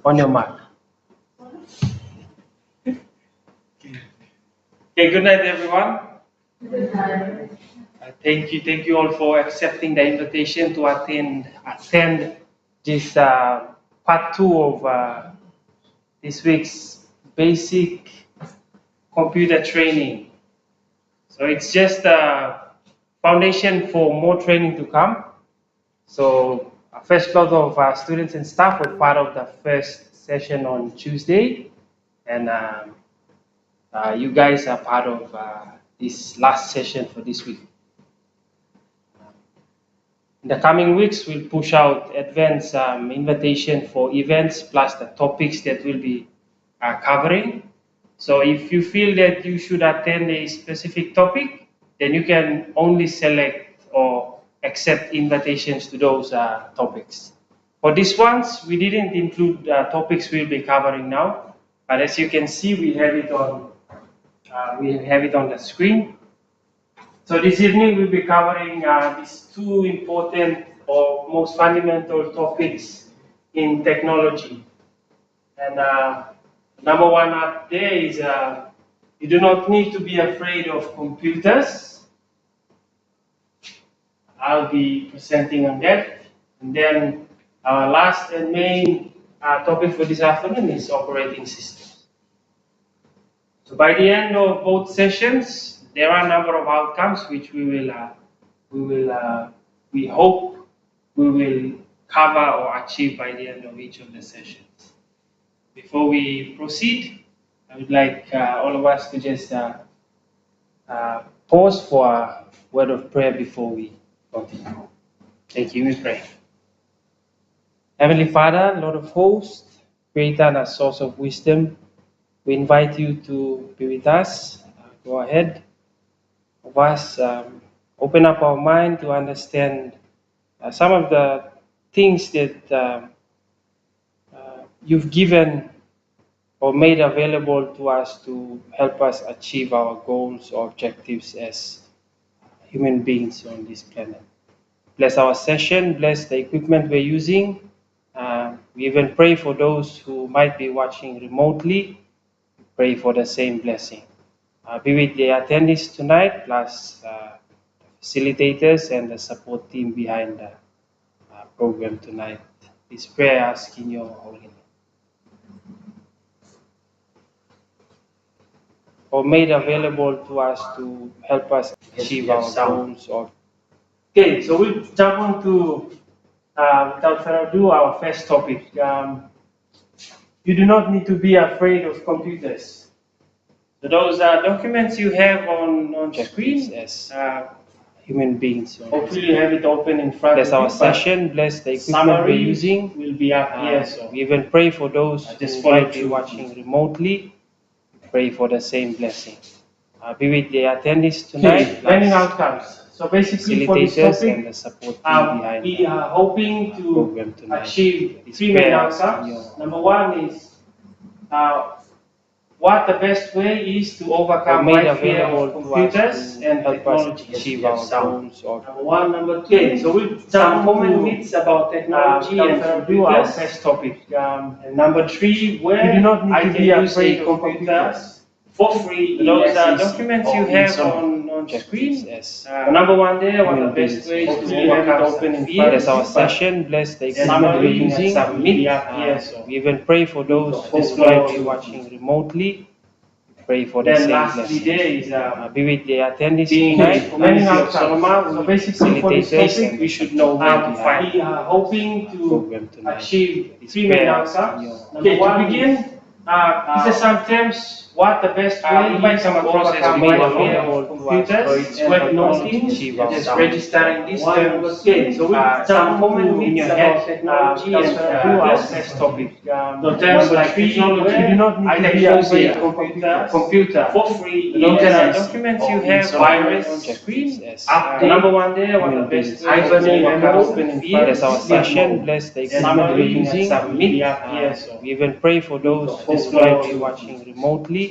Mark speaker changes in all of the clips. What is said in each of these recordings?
Speaker 1: On your mark. Okay, good night, everyone. Thank you all for accepting the invitation to attend this part 2 of this week's basic computer training. So it's just a foundation for more training to come. So a first lot of students and staff were part of the first session on Tuesday, and you guys are part of this last session for this week. In the coming weeks, we'll push out advanced invitation for events plus the topics that we'll be covering. So if you feel that you should attend a specific topic, then you can only select or accept invitations to those topics. For these ones, we didn't include topics we'll be covering now, but as you can see, we have it on the screen. So this evening we'll be covering these two important or most fundamental topics in technology. And number one up there is you do not need to be afraid of computers. I'll be presenting on that. And then our last and main topic for this afternoon is operating systems. So by the end of both sessions, there are a number of outcomes which we hope we will cover or achieve by the end of each of the sessions. Before we proceed, I would like all of us to just pause for a word of prayer before we continue. Thank you. We pray. Heavenly Father, Lord of hosts, Creator and source of wisdom, we invite you to be with us. Go ahead of us, open up our mind to understand some of the things that you've given or made available to us to help us achieve our goals or objectives as human beings on this planet. Bless our session, bless the equipment we're using. We even pray for those who might be watching remotely. We pray for the same blessing. Be with the attendees tonight, plus the facilitators and the support team behind the program tonight. This prayer ask in your holy name. Or made available to us to help us achieve our goals. Okay, so we'll jump on to, without further ado, our first topic. You do not need to be afraid of computers. So those documents you have on screen as human beings. Hopefully you have it open in front of you. Bless our session, bless the equipment we're using. Will be up here. So we even pray for those who might be watching remotely. Pray for the same blessing. Be with the attendees tonight. Learning outcomes. So basically for this topic, and the support team behind we are hoping to achieve three main outcomes. Number one is what the best way is to overcome my fear of computers and technology. Achieve our goals. Number one, number two. So we'll some common myths about technology and computers. Our first topic. And number three, where you do not need to be afraid of computers for free. Those documents you have on screen. Yes. Number one there, what the best way is to overcome open and bless our session, bless the equipment we're using. We even pray for those who might be watching remotely. Pray for the same blessing. Be with the attendees tonight. So basically for this topic, we should know where to find. We are hoping to achieve three main outcomes. Okay, to begin, these are some terms. What the best way you might come across as made available computers and technology, just registering this term. Okay, so we some common myths about technology and computers. Next topic. The terms like technology, you do not need to be afraid of computer for free. The internet documents you have, virus on screen. Update. Number one there, what the best way open bless our session, bless the equipment we're using. We even pray for those who might be watching remotely.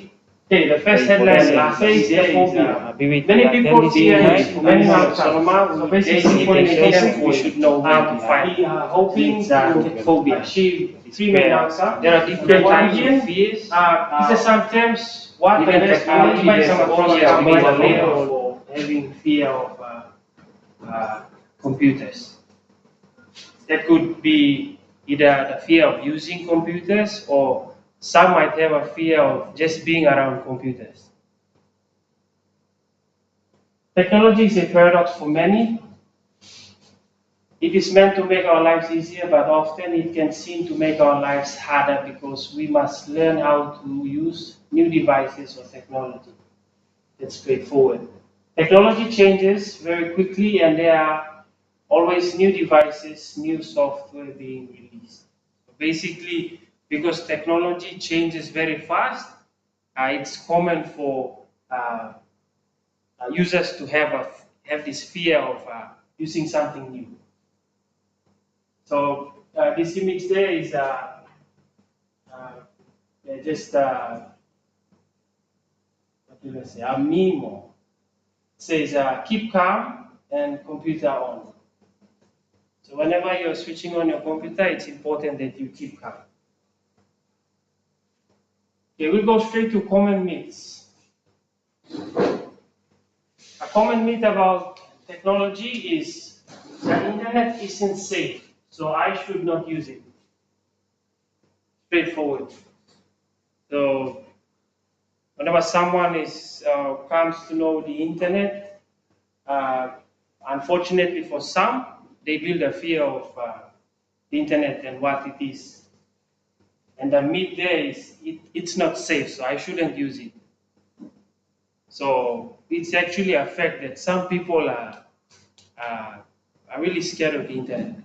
Speaker 1: Okay, the first headline says phobia. Many people fear many outcomes. So basically, for education, we should know where to find. Hoping to achieve three main outcomes. There are different types of fears. These are sometimes what the best you might come across as made a label for having fear of computers. That could be either the fear of using computers, or some might have a fear of just being around computers. Technology is a paradox for many. It is meant to make our lives easier, but often it can seem to make our lives harder because we must learn how to use new devices or technology. That's straightforward. Technology changes very quickly, and there are always new devices, new software being released. Basically, because technology changes very fast, it's common for users to have this fear of using something new. So this image there is just what do I say? A memo. It says keep calm and computer on. So whenever you're switching on your computer, it's important that you keep calm. Okay, we'll go straight to common myths. A common myth about technology is the internet isn't safe, so I should not use it. Straightforward. So whenever someone comes to know the internet, unfortunately for some, they build a fear of the internet and what it is. And the myth there is it's not safe, so I shouldn't use it. So it's actually a fact that some people are really scared of the internet.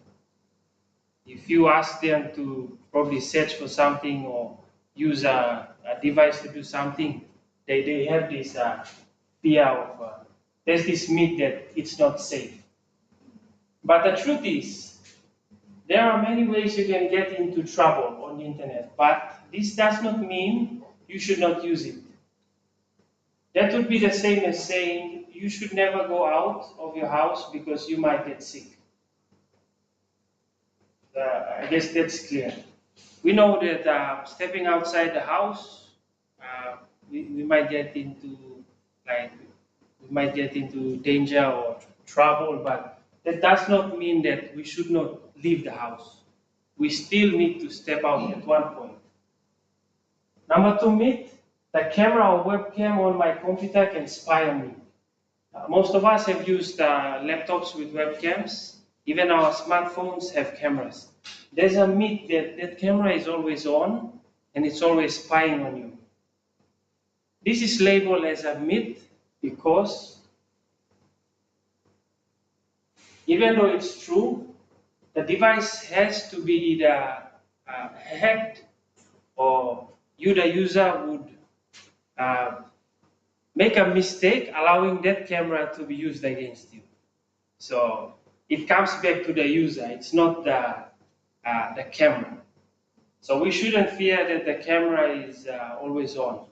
Speaker 1: If you ask them to probably search for something or use a device to do something, they have this fear of, there's this myth that it's not safe. But the truth is, there are many ways you can get into trouble on the internet, but this does not mean you should not use it. That would be the same as saying you should never go out of your house because you might get sick. I guess that's clear. We know that stepping outside the house, we might get into danger or trouble, but that does not mean that we should not leave the house. We still need to step out at one point. Number two myth: the camera or webcam on my computer can spy on me. Most of us have used laptops with webcams. Even our smartphones have cameras. There's a myth that that camera is always on and it's always spying on you. This is labeled as a myth because even though it's true, the device has to be either hacked, or you, the user, would make a mistake allowing that camera to be used against you. So it comes back to the user. It's not the camera. So we shouldn't fear that the camera is always on,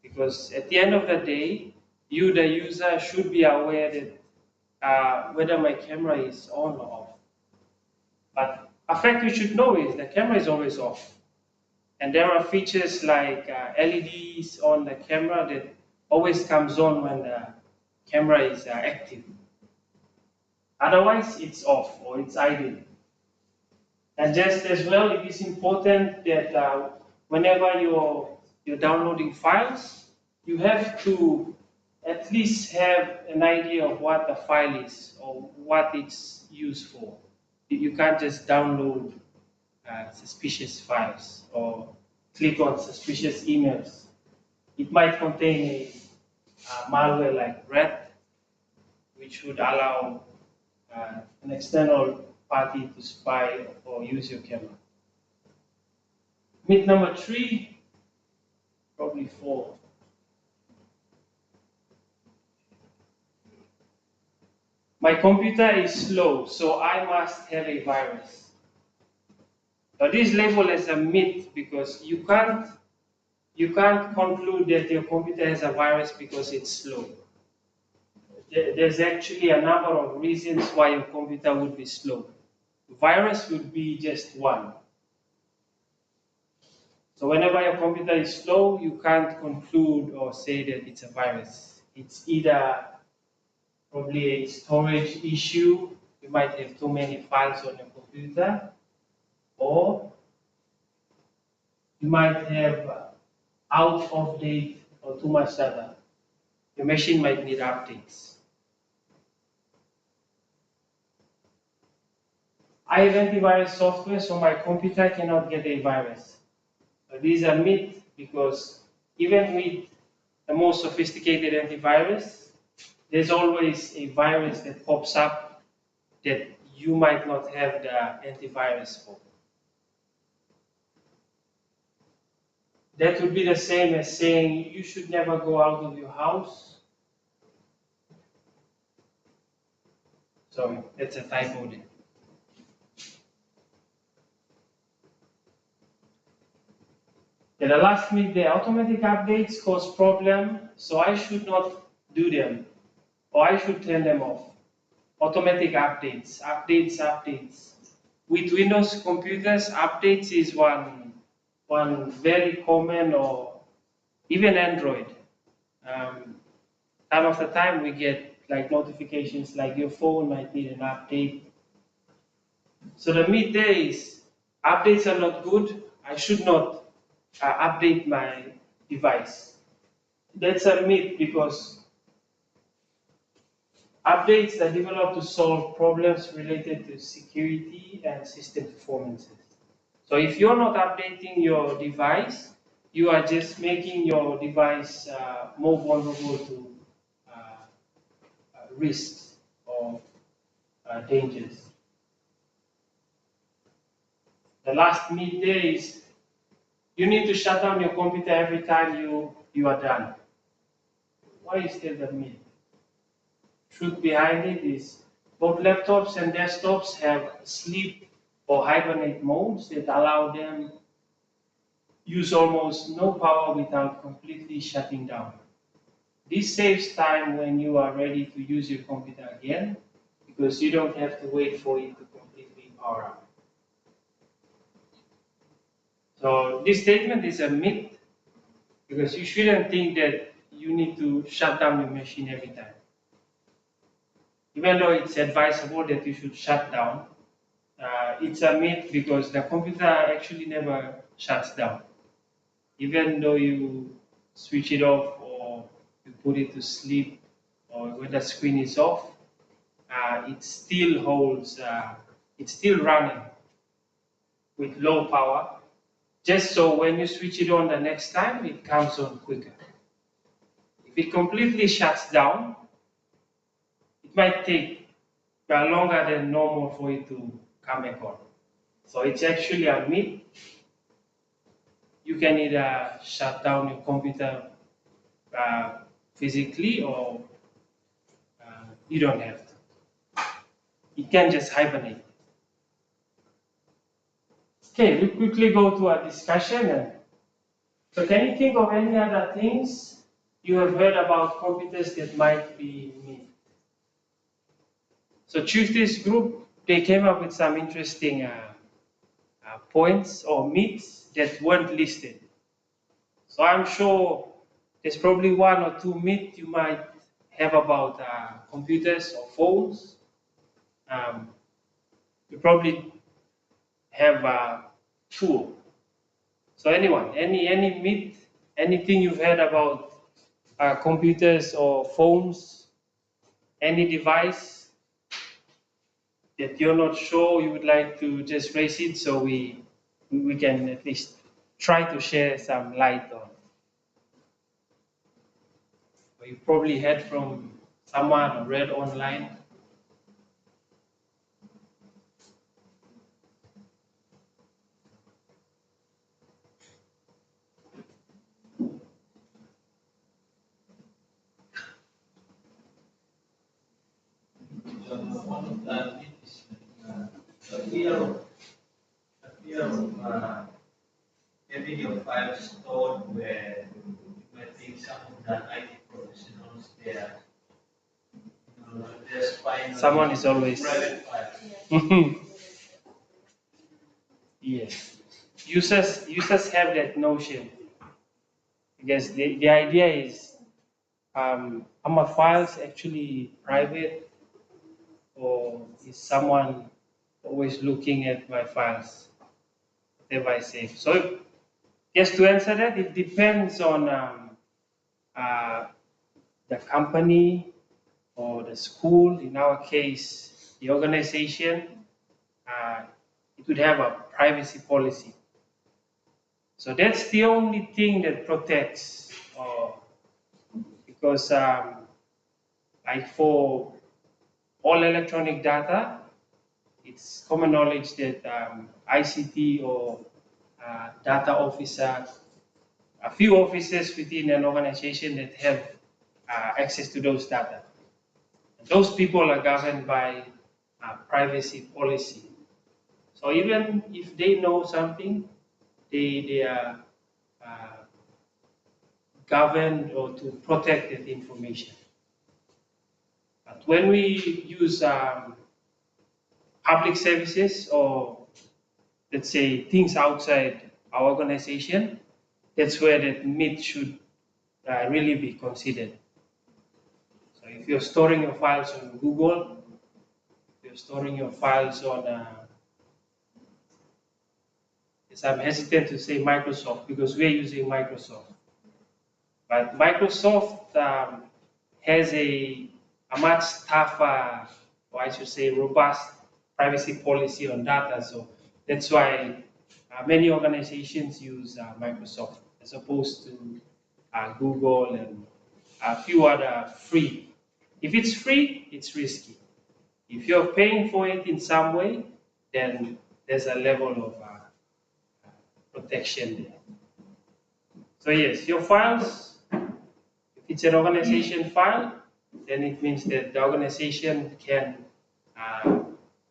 Speaker 1: because at the end of the day, you, the user, should be aware that whether my camera is on or off. But a fact you should know is the camera is always off. And there are features like LEDs on the camera that always comes on when the camera is active. Otherwise, it's off or it's idle. And just as well, it is important that whenever you're downloading files, you have to at least have an idea of what the file is or what it's used for. You can't just download suspicious files or click on suspicious emails. It might contain a malware like rat, which would allow an external party to spy or use your camera. Myth number 3, probably 4. My computer is slow, so I must have a virus. Now this is labeled as a myth because you can't you can't conclude that your computer has a virus because it's slow. There's actually a number of reasons why your computer would be slow. Virus would be just one. So whenever your computer is slow, you can't conclude or say that it's a virus. It's either probably a storage issue, you might have too many files on your computer, or you might have out of date or too much data. Your machine might need updates. I have antivirus software, so my computer cannot get a virus. This is a myth because even with the most sophisticated antivirus, there's always a virus that pops up that you might not have the antivirus for. That would be the same as saying you should never go out of your house. Sorry, that's a typo there. The last myth, the automatic updates cause problem, so I should not do them, or I should turn them off. Automatic updates. With Windows computers, updates is one very common, or even Android. Time of the time we get like notifications like your phone might need an update. So the myth there is updates are not good. I should not update my device. That's a myth because updates are developed to solve problems related to security and system performances. So if you're not updating your device, you are just making your device more vulnerable to risks or dangers. The last myth there is you need to shut down your computer every time you are done. Why is that the myth? Truth behind it is both laptops and desktops have sleep or hibernate modes that allow them use almost no power without completely shutting down. This saves time when you are ready to use your computer again because you don't have to wait for it to completely power up. So this statement is a myth because you shouldn't think that you need to shut down your machine every time. Even though it's advisable that you should shut down, it's a myth because the computer actually never shuts down. Even though you switch it off or you put it to sleep or when the screen is off, it still holds, it's still running with low power, just so when you switch it on the next time, it comes on quicker. If it completely shuts down, it might take longer than normal for it to come back on. So it's actually a myth. You can either shut down your computer physically or you don't have to. It can just hibernate. Okay, we quickly go to our discussion. So can you think of any other things you have heard about computers that might be myth? So Tuesday's group, they came up with some interesting points or myths that weren't listed. So I'm sure there's probably one or two myths you might have about computers or phones. You probably have two. So anyone, any myth, anything you've heard about computers or phones, any device that you're not sure you would like to just raise it so we can at least try to share some light on. Or you probably heard from someone or read online. One of the myths is the fear of
Speaker 2: having your files stored where you might think some of the IT professionals there.
Speaker 1: Someone is always
Speaker 2: private files.
Speaker 1: Yes. Users have that notion. Because the idea is, are my files actually private, or is someone always looking at my files, whatever I save? So, just to answer that, it depends on uh, the company or the school. In our case, the organization, it would have a privacy policy. So that's the only thing that protects, because like for all electronic data, it's common knowledge that ICT or data officer, a few officers within an organization that have access to those data. And those people are governed by privacy policy. So even if they know something, they are governed or to protect that information. But when we use public services, or let's say things outside our organization, that's where that myth should really be considered. So if you're storing your files on Google, if you're storing your files on, yes, I'm hesitant to say Microsoft because we're using Microsoft. But Microsoft has a much tougher, or I should say robust privacy policy on data. So that's why many organizations use Microsoft as opposed to Google and a few other free. If it's free, it's risky. If you're paying for it in some way, then there's a level of protection there. So yes, your files, if it's an organization file, then it means that the organization can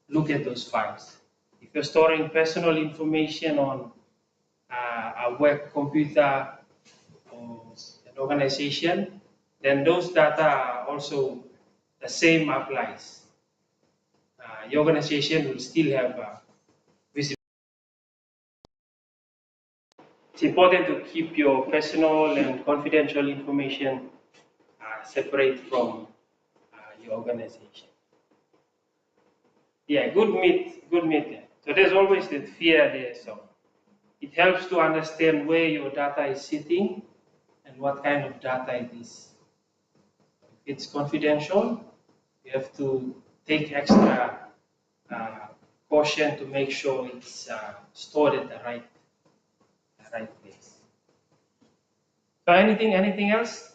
Speaker 1: look at those files. If you're storing personal information on a web computer or an organization, then those data are also the same applies. Your organization will still have visibility. It's important to keep your personal and confidential information separate from your organization. Yeah, good myth, good myth. Yeah. So there's always that fear there. So it helps to understand where your data is sitting and what kind of data it is. If it's confidential, you have to take extra caution to make sure it's stored at the right place. So anything else?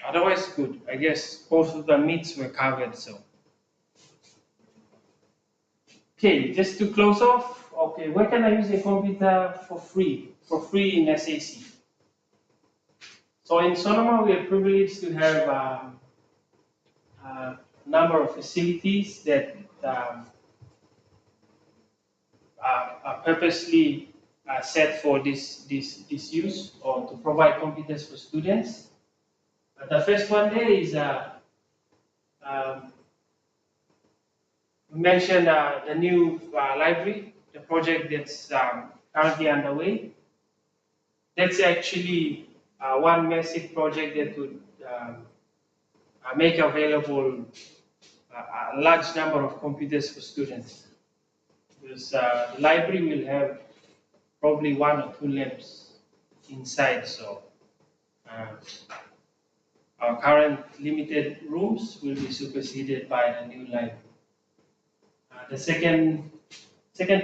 Speaker 1: Otherwise, good. I guess most of the myths were covered. So, okay, just to close off. Okay, where can I use a computer for free? For free in SAC. So in Sonoma, we are privileged to have a number of facilities that are purposely set for this use, or to provide computers for students. The first one there is we mentioned the new library, the project that's currently underway. That's actually one massive project that would make available a large number of computers for students. Because the library will have probably 1 or 2 labs inside, so our current limited rooms will be superseded by the new library. The second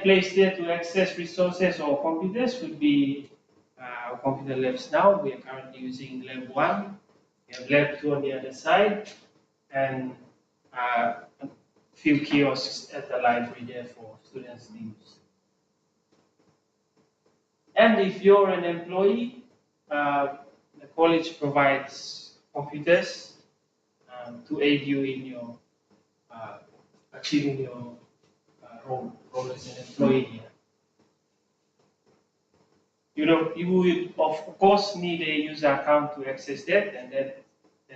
Speaker 1: place there to access resources or computers would be our computer labs now. We are currently using Lab 1. We have Lab 2 on the other side, and a few kiosks at the library there for students to use. And if you're an employee, the college provides computers to aid you in your achieving your role as an employee. You will of course need a user account to access that, and that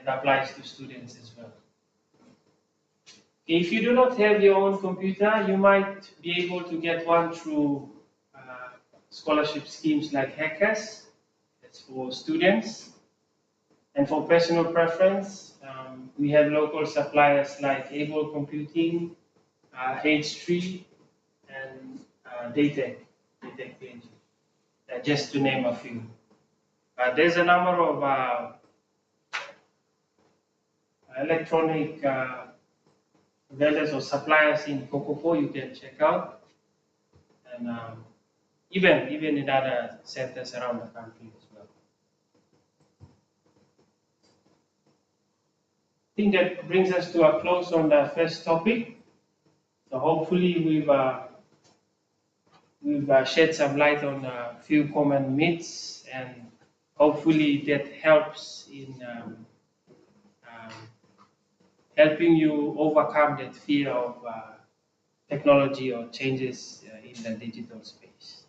Speaker 1: applies to students as well. If you do not have your own computer, you might be able to get one through scholarship schemes like Hackers. That's for students. And for personal preference, we have local suppliers like Able Computing, H3, and Datec PNG, just to name a few. There's a number of electronic vendors or suppliers in Kokopo you can check out, and even in other centers around the country as well. I think that brings us to a close on the first topic. So hopefully we've shed some light on a few common myths, and hopefully that helps in helping you overcome that fear of technology or changes in the digital space.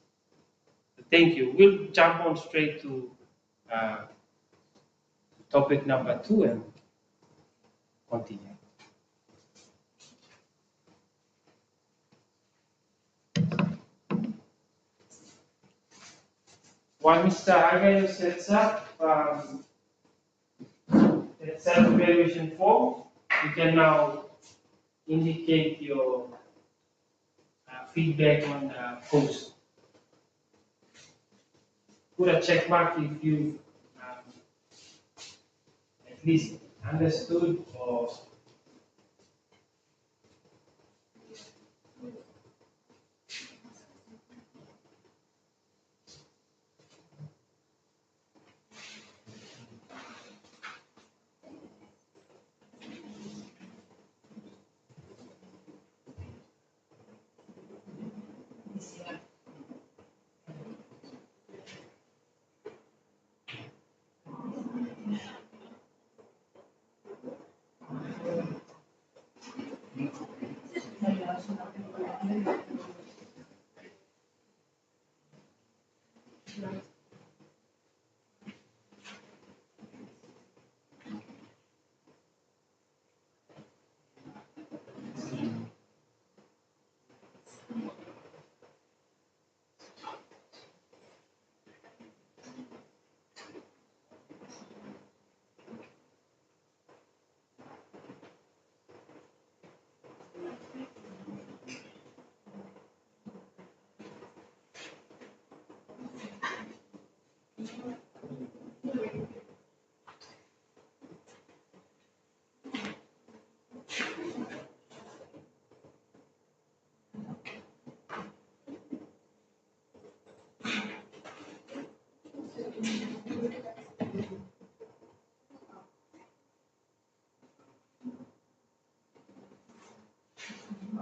Speaker 1: So thank you. We'll jump on straight to topic number 2 and continue. While Mr. Agayo sets up the self-evaluation form, you can now indicate your feedback on the post. Put a check mark if you at least understood or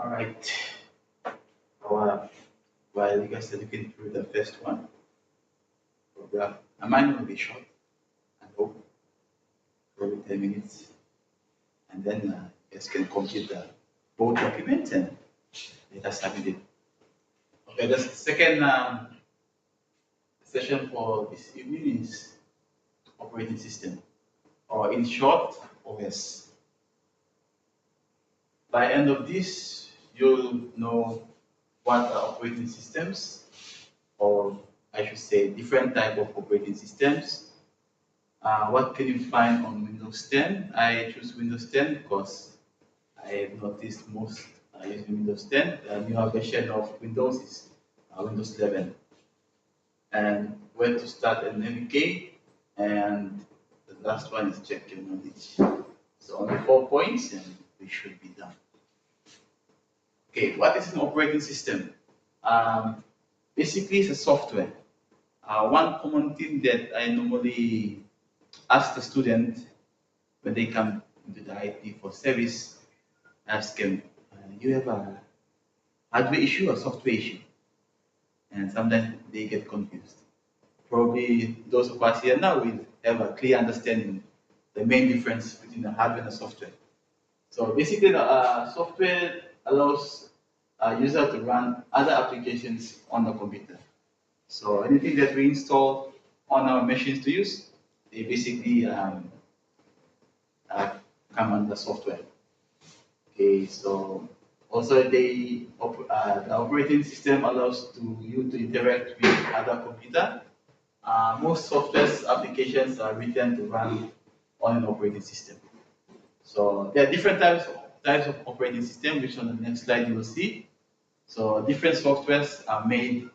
Speaker 3: All right. While you guys are looking through the first one, mine will be short, I hope, probably 10 minutes. And then you guys can complete the both documents and let us submit it. Okay, the second session for this evening is operating system, or in short, OS. By end of this, you'll know what are operating systems, or I should say different type of operating systems. What can you find on Windows 10? I choose Windows 10 because I have noticed most are using Windows 10. The newer version of Windows is Windows 11. And where to start and navigate, and the last one is check your knowledge. So only 4 points and we should be done. Okay, what is an operating system? Basically, it's a software. One common thing that I normally ask the student when they come into the IT for service, ask them, you have a hardware issue or software issue? And sometimes they get confused. Probably those of us here now will have a clear understanding the main difference between the hardware and the software. So basically, the software allows user to run other applications on the computer. So anything that we install on our machines to use, they basically uh, come under software. Okay, so also the operating system allows you to interact with other computer. Most software applications are written to run on an operating system. So there are different types of operating system, which on the next slide you will see. So different softwares are made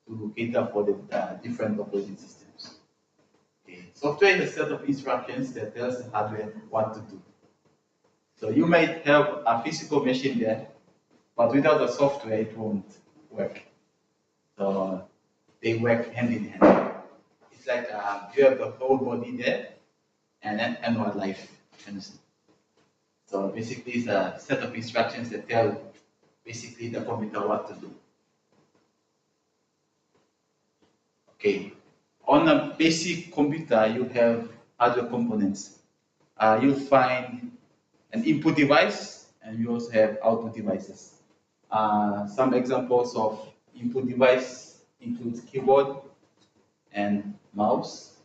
Speaker 3: to cater for the different operating systems. Okay. Software is a set of instructions that tells the hardware what to do. So you might have a physical machine there, but without the software, it won't work. So they work hand in hand. It's like you have the whole body there, and then animal life. Understand? So basically, it's a set of instructions that tell basically the computer what to do. Okay. On a basic computer, you have hardware components. You'll find an input device, and you also have output devices. Some examples of input device include keyboard and mouse.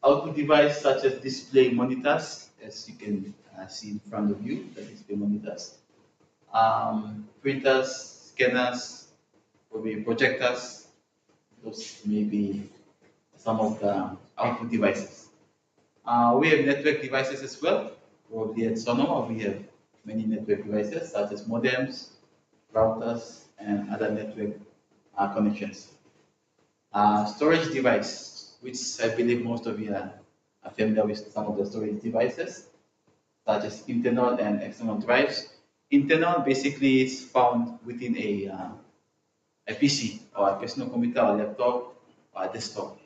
Speaker 3: Output device such as display monitors, as you can see in front of you, the display monitors. Printers, scanners, maybe projectors. Those may be some of the output devices. We have network devices as well. Probably at Sonoma, we have many network devices such as modems, routers, and other network connections. Storage device, which I believe most of you are familiar with some of the storage devices, such as internal and external drives. Internal basically is found within a PC or a personal computer or laptop or a desktop.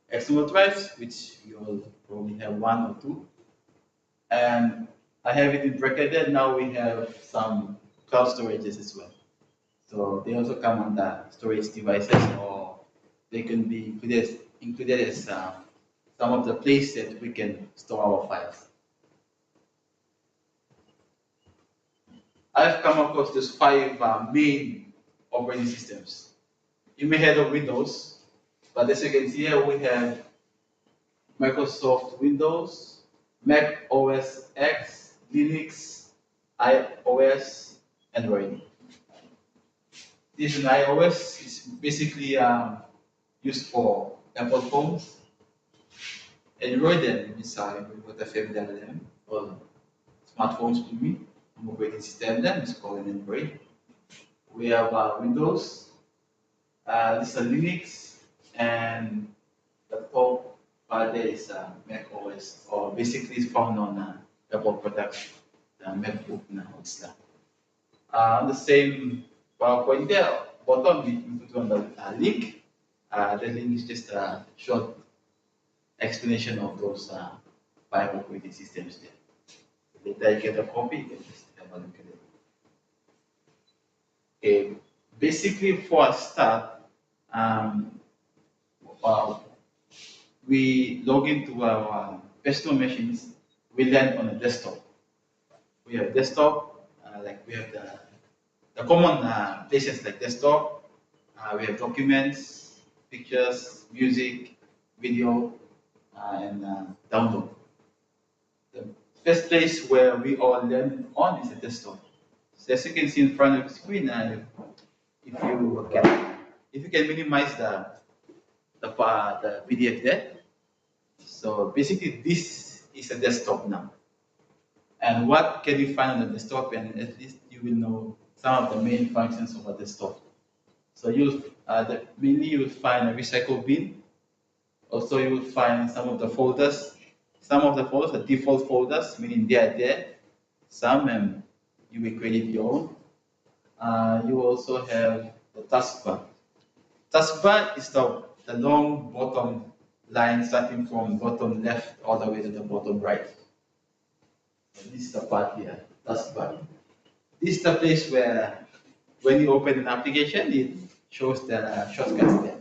Speaker 3: External drives, which you will probably have one or two. And I have it in bracketed. Now we have some cloud storages as well. So they also come under storage devices, or they can be included as some of the place that we can store our files. I've come across these five main operating systems. You may have of Windows, but as you can see here, we have Microsoft Windows, Mac OS X, Linux, iOS, Android. This is iOS is basically used for Apple phones. Android is what a familiar with them, or smartphones to me. Operating system then is called an Android. We have Windows, this is Linux, and the top part there is Mac OS, or basically it's found on Apple products, the MacBook now. It's the same PowerPoint there. Bottom we put on the link. The link is just a short explanation of those five operating systems there. Later you get a copy, you can just have a look at it. Okay. Basically, for a start, we log into our personal machines. We land on a desktop. We have desktop, like we have the common places like desktop. We have documents, pictures, music, video, and download. The first place where we all land on is the desktop. So as you can see in front of the screen, if you can minimize the PDF there. So basically, this is a desktop now. And what can you find on the desktop? And at least you will know some of the main functions of a desktop. So mainly you'll find a recycle bin. Also, you will find some of the folders. Some of the folders are default folders, meaning they are there. Some you will create your own. You also have the taskbar. Taskbar is the long bottom line starting from bottom left all the way to the bottom right. So this is the part here, taskbar. This is the place where when you open an application, it shows the shortcuts there.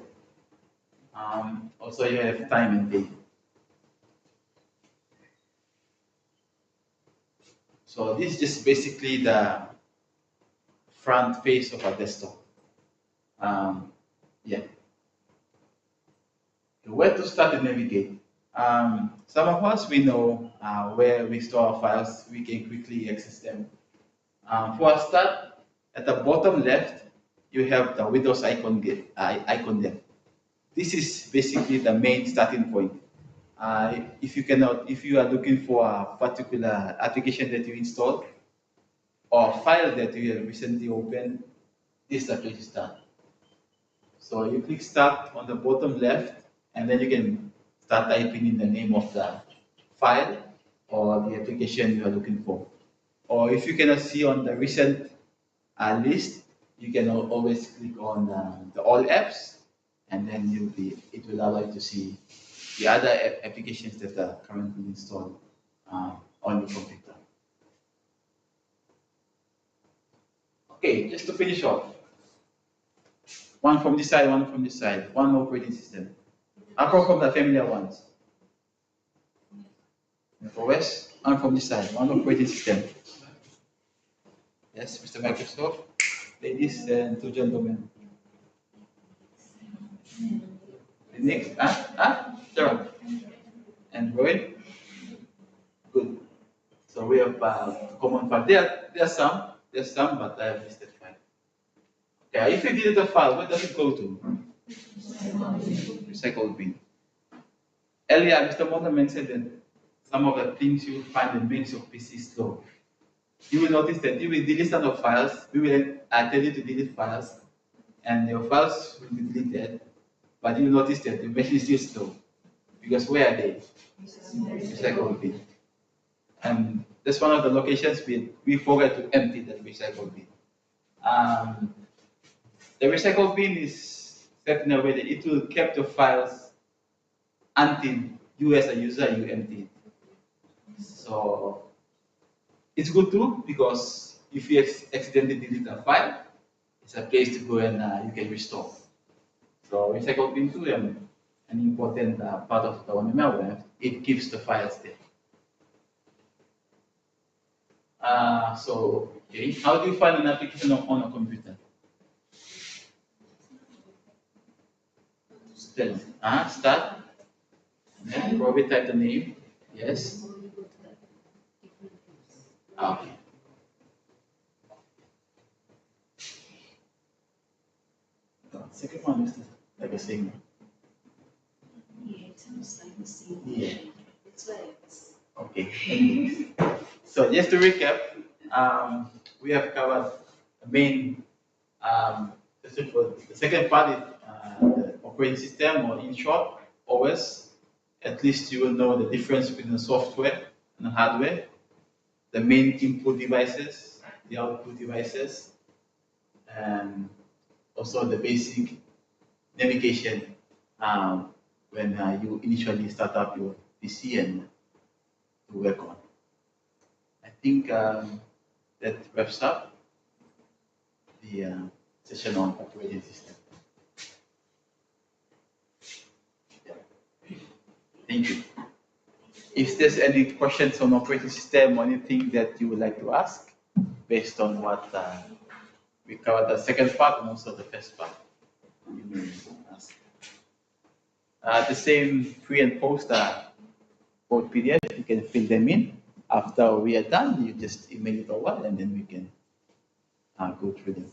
Speaker 3: Also, you have time and date. So this is just basically the front face of our desktop. Yeah. Where to start to navigate? Some of us, we know where we store our files, we can quickly access them. For a start, at the bottom left, you have the Windows icon there. This is basically the main starting point. If you are looking for a particular application that you installed or file that you have recently opened, this is the place to start. So you click start on the bottom left, and then you can start typing in the name of the file or the application you are looking for. Or if you cannot see on the recent list, you can always click on the all apps, and then it will allow you to see the other applications that are currently installed on your computer. Okay, just to finish off, one from this side, one from this side, one operating system. Apart from the familiar ones. And for West, one from this side, one operating system. Yes, Mr. Microsoft, ladies and two gentlemen. The next, Sharon. Android. Good. So we have common file. There's some, but I have listed five. Okay, if you delete a file, where does it go to? Recycle bin. Earlier, Mr. Mona mentioned that some of the things you find that makes your PC slow. You will notice that you will delete some of files. We will tell you to delete files, and your files will be deleted. But you will notice that the machine is still slow because where are they? Recycle bin. And that's one of the locations we forgot to empty the recycle bin. The recycle bin is set in a way that it will keep the files until you as a user you empty it. So it's good too because if you accidentally delete a file, it's a place to go and you can restore. So recycle bin too an important part of the OneML. It keeps the files there. Okay, how do you find an application on a computer? Start. Then probably type the name. Yes. Okay. The second one is like the same.
Speaker 4: Yeah, it sounds like the same.
Speaker 3: Yeah.
Speaker 4: It's like it's
Speaker 3: Okay. So just to recap, we have covered the main. The second part is the operating system, or in short, OS. At least you will know the difference between the software and the hardware, the main input devices, the output devices, and also the basic navigation when you initially start up your PC and to work on. I think that wraps up the session on operating system. Yeah. Thank you. If there's any questions on operating system or anything that you would like to ask based on what we covered the second part and also the first part, you may ask. The same pre and post both PDF, you can fill them in. After we are done, you just email it over and then we can go through them.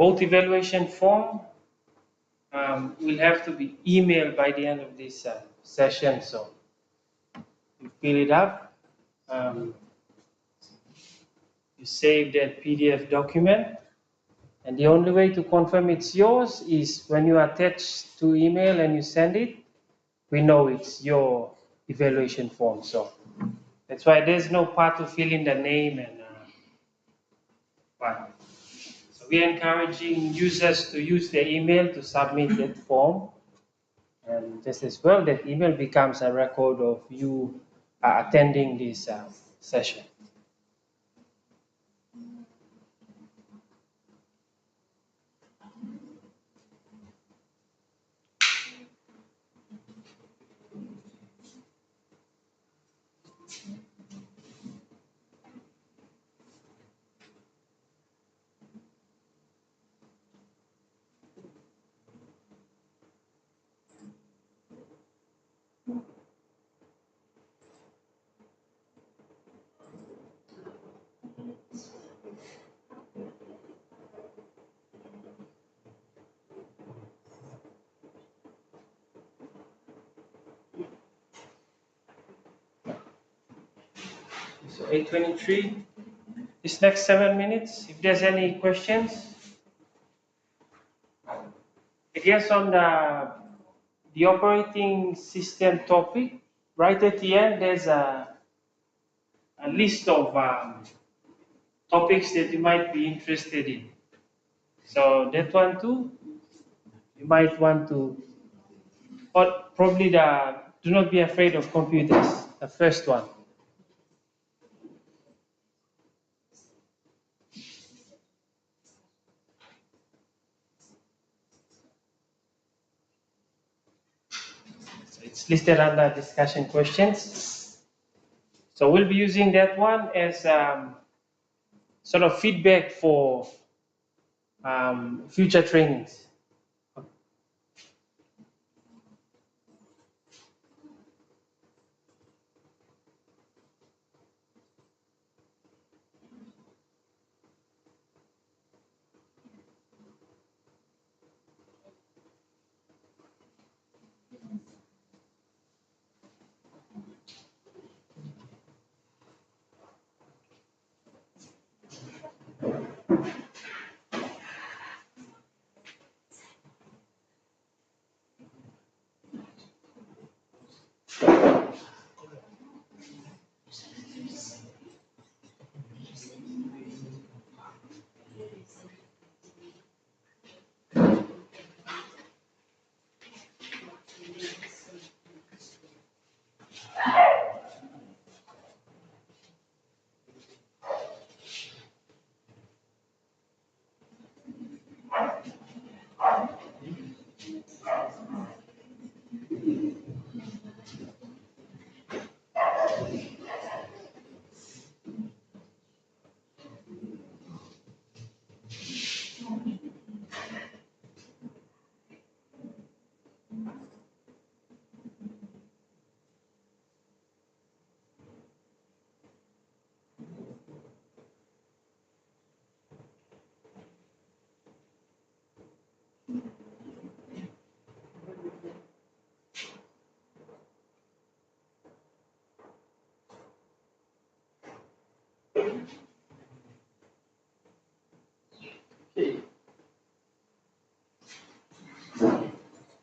Speaker 1: both evaluation form will have to be emailed by the end of this session. So you fill it up, you save that PDF document, and the only way to confirm it's yours is when you attach to email and you send it, we know it's your evaluation form. So that's why there's no part to fill in the name and what. So we're encouraging users to use their email to submit that form. And just as well, that email becomes a record of you attending this session. So 8:23. This next 7 minutes, if there's any questions. I guess on the operating system topic, right at the end, there's a list of topics that you might be interested in. So that one too, you might want to, but probably do not be afraid of computers, the first one. So it's listed under discussion questions. So we'll be using that one as sort of feedback for future trainings.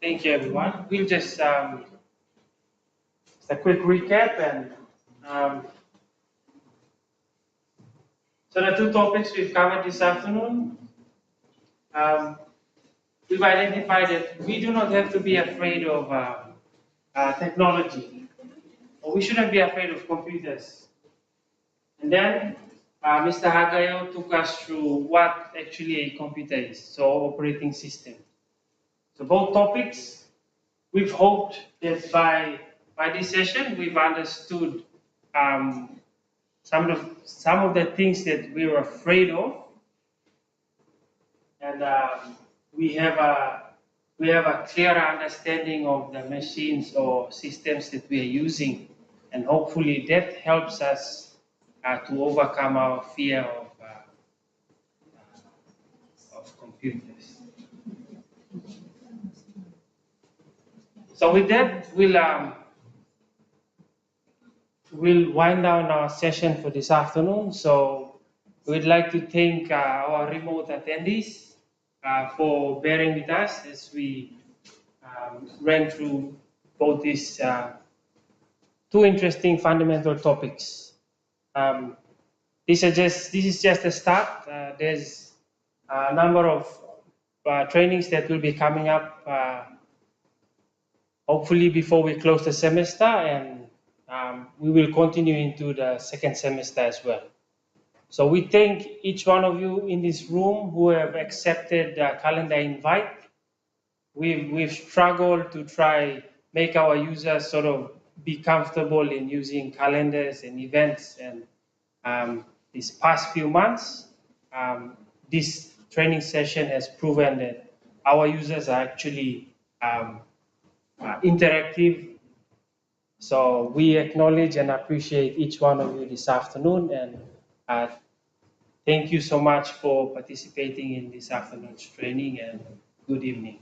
Speaker 1: Thank you, everyone. We'll just a quick recap and so the two topics we've covered this afternoon. We've identified that we do not have to be afraid of technology, or we shouldn't be afraid of computers. And then Mr. Hagayo took us through what actually a computer is, so operating system. So both topics, we've hoped that by this session we've understood some of the things that we were afraid of, and we have a clearer understanding of the machines or systems that we are using, and hopefully that helps us to overcome our fear of computers. computers. So with that, we'll wind down our session for this afternoon. So we'd like to thank our remote attendees for bearing with us as we ran through both these two interesting fundamental topics. This is just a start. There's a number of trainings that will be coming up hopefully before we close the semester, and we will continue into the second semester as well. So we thank each one of you in this room who have accepted the calendar invite. We've struggled to try make our users sort of be comfortable in using calendars and events, and these past few months, this training session has proven that our users are actually interactive. So we acknowledge and appreciate each one of you this afternoon, and thank you so much for participating in this afternoon's training, and good evening.